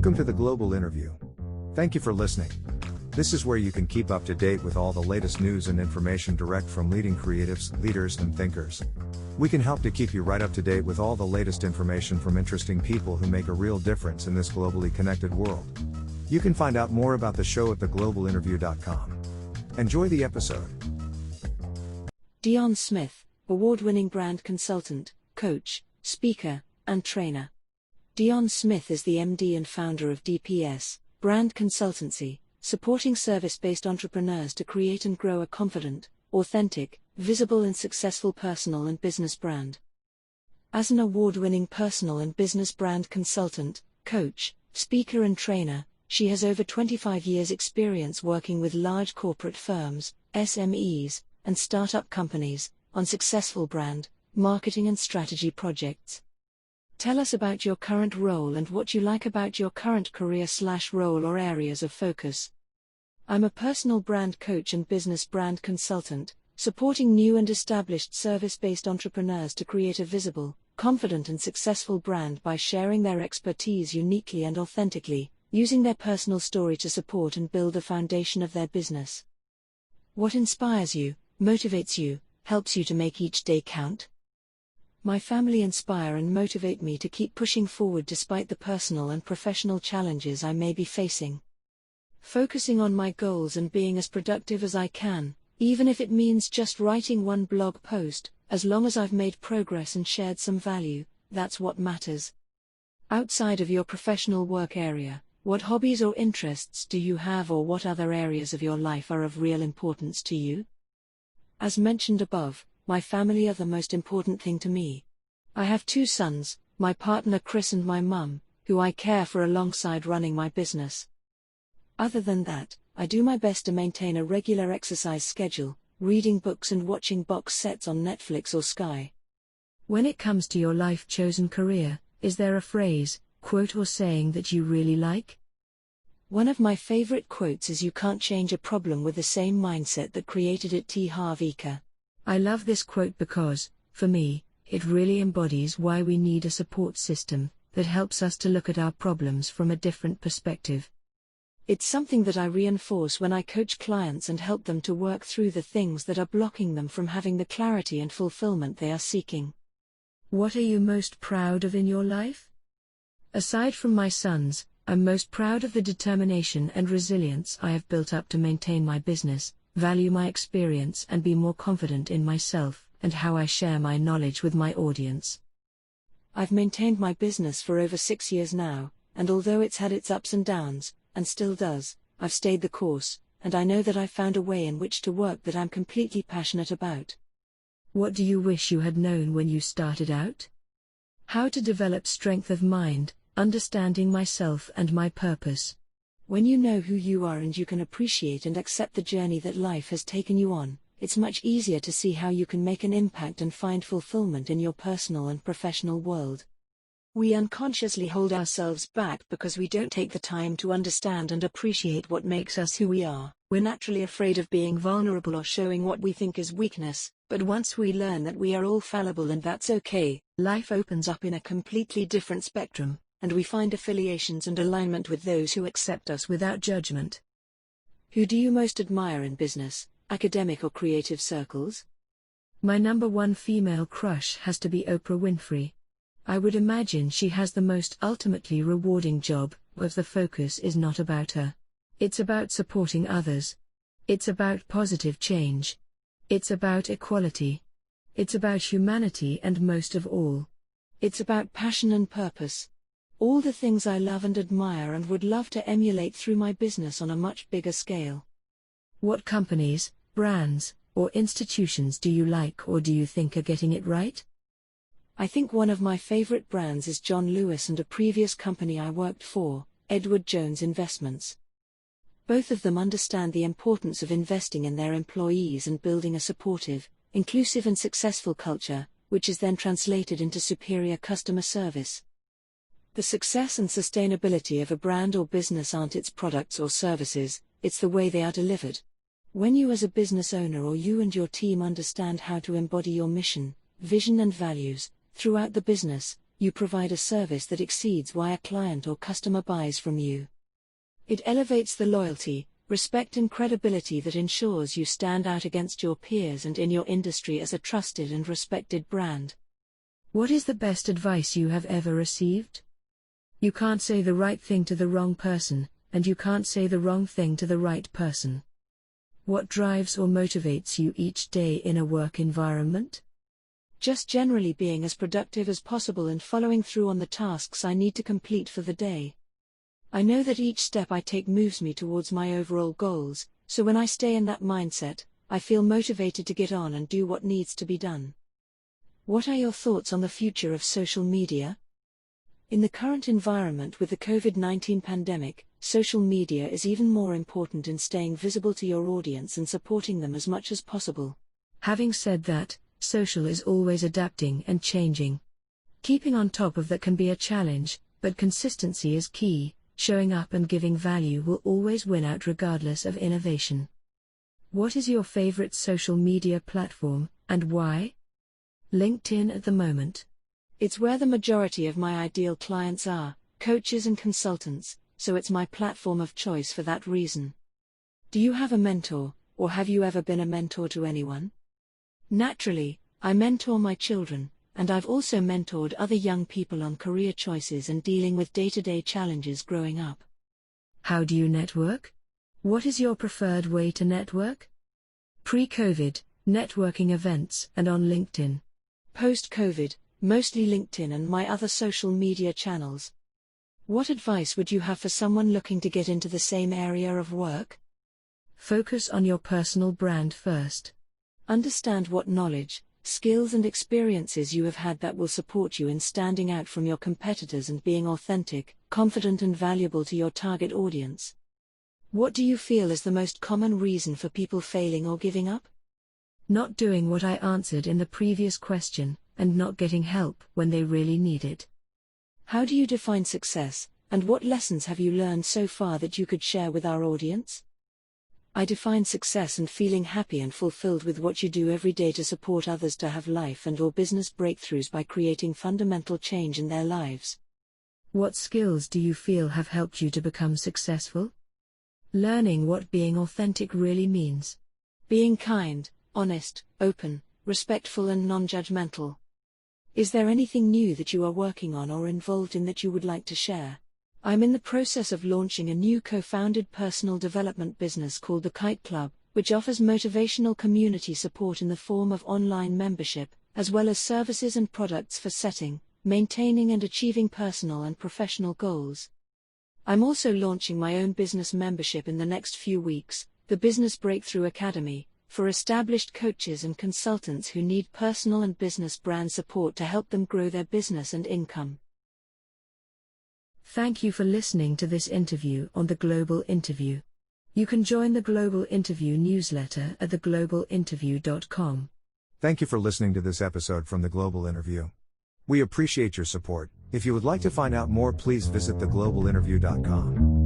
Welcome to the Global Interview. Thank you for listening. This is where you can keep up to date with all the latest news and information direct from leading creatives, leaders, and thinkers. We can help to keep you right up to date with all the latest information from interesting people who make a real difference in this globally connected world. You can find out more about the show at theglobalinterview.com. Enjoy the episode. Dionne Smith, award-winning brand consultant, coach, speaker, and trainer. Dionne Smith is the MD and founder of DPS, Brand Consultancy, supporting service-based entrepreneurs to create and grow a confident, authentic, visible and successful personal and business brand. As an award-winning personal and business brand consultant, coach, speaker and trainer, she has over 25 years' experience working with large corporate firms, SMEs, and startup companies, on successful brand, marketing and strategy projects. Tell us about your current role and what you like about your current career/role or areas of focus. I'm a personal brand coach and business brand consultant, supporting new and established service-based entrepreneurs to create a visible, confident and successful brand by sharing their expertise uniquely and authentically, using their personal story to support and build the foundation of their business. What inspires you, motivates you, helps you to make each day count? My family inspire and motivate me to keep pushing forward despite the personal and professional challenges I may be facing. Focusing on my goals and being as productive as I can, even if it means just writing one blog post, as long as I've made progress and shared some value, that's what matters. Outside of your professional work area, what hobbies or interests do you have, or what other areas of your life are of real importance to you? As mentioned above, my family are the most important thing to me. I have 2 sons, my partner Chris and my mum, who I care for alongside running my business. Other than that, I do my best to maintain a regular exercise schedule, reading books and watching box sets on Netflix or Sky. When it comes to your life-chosen career, is there a phrase, quote or saying that you really like? One of my favorite quotes is, "You can't change a problem with the same mindset that created it." T. Harv Eker. I love this quote because, for me, it really embodies why we need a support system that helps us to look at our problems from a different perspective. It's something that I reinforce when I coach clients and help them to work through the things that are blocking them from having the clarity and fulfillment they are seeking. What are you most proud of in your life? Aside from my sons, I'm most proud of the determination and resilience I have built up to maintain my business, value my experience and be more confident in myself, and how I share my knowledge with my audience. I've maintained my business for over 6 years now, and although it's had its ups and downs, and still does, I've stayed the course, and I know that I've found a way in which to work that I'm completely passionate about. What do you wish you had known when you started out? How to develop strength of mind, understanding myself and my purpose. When you know who you are and you can appreciate and accept the journey that life has taken you on, it's much easier to see how you can make an impact and find fulfillment in your personal and professional world. We unconsciously hold ourselves back because we don't take the time to understand and appreciate what makes us who we are. We're naturally afraid of being vulnerable or showing what we think is weakness, but once we learn that we are all fallible and that's okay, life opens up in a completely different spectrum, and we find affiliations and alignment with those who accept us without judgment. Who do you most admire in business, academic or creative circles? My number 1 female crush has to be Oprah Winfrey. I would imagine she has the most ultimately rewarding job, if the focus is not about her. It's about supporting others. It's about positive change. It's about equality. It's about humanity, and most of all, it's about passion and purpose. All the things I love and admire and would love to emulate through my business on a much bigger scale. What companies, brands, or institutions do you like or do you think are getting it right? I think one of my favorite brands is John Lewis and a previous company I worked for, Edward Jones Investments. Both of them understand the importance of investing in their employees and building a supportive, inclusive and successful culture, which is then translated into superior customer service. The success and sustainability of a brand or business aren't its products or services, it's the way they are delivered. When you as a business owner or you and your team understand how to embody your mission, vision and values throughout the business, you provide a service that exceeds why a client or customer buys from you. It elevates the loyalty, respect and credibility that ensures you stand out against your peers and in your industry as a trusted and respected brand. What is the best advice you have ever received? You can't say the right thing to the wrong person, and you can't say the wrong thing to the right person. What drives or motivates you each day in a work environment? Just generally being as productive as possible and following through on the tasks I need to complete for the day. I know that each step I take moves me towards my overall goals, so when I stay in that mindset, I feel motivated to get on and do what needs to be done. What are your thoughts on the future of social media? In the current environment with the COVID-19 pandemic, social media is even more important in staying visible to your audience and supporting them as much as possible. Having said that, social is always adapting and changing. Keeping on top of that can be a challenge, but consistency is key. Showing up and giving value will always win out regardless of innovation. What is your favorite social media platform, and why? LinkedIn at the moment. It's where the majority of my ideal clients are, coaches and consultants, so it's my platform of choice for that reason. Do you have a mentor, or have you ever been a mentor to anyone? Naturally, I mentor my children, and I've also mentored other young people on career choices and dealing with day-to-day challenges growing up. How do you network? What is your preferred way to network? Pre-COVID, networking events and on LinkedIn. Post-COVID, mostly LinkedIn and my other social media channels. What advice would you have for someone looking to get into the same area of work? Focus on your personal brand first. Understand what knowledge, skills and experiences you have had that will support you in standing out from your competitors and being authentic, confident and valuable to your target audience. What do you feel is the most common reason for people failing or giving up? Not doing what I answered in the previous question, and not getting help when they really need it. How do you define success, and what lessons have you learned so far that you could share with our audience? I define success and feeling happy and fulfilled with what you do every day to support others to have life and or business breakthroughs by creating fundamental change in their lives. What skills do you feel have helped you to become successful? Learning what being authentic really means. Being kind, honest, open, respectful and non-judgmental. Is there anything new that you are working on or involved in that you would like to share? I'm in the process of launching a new co-founded personal development business called the Kite Club, which offers motivational community support in the form of online membership, as well as services and products for setting, maintaining and achieving personal and professional goals. I'm also launching my own business membership in the next few weeks, the Business Breakthrough Academy, for established coaches and consultants who need personal and business brand support to help them grow their business and income. Thank you for listening to this interview on The Global Interview. You can join the Global Interview newsletter at theglobalinterview.com. Thank you for listening to this episode from The Global Interview. We appreciate your support. If you would like to find out more, please visit theglobalinterview.com.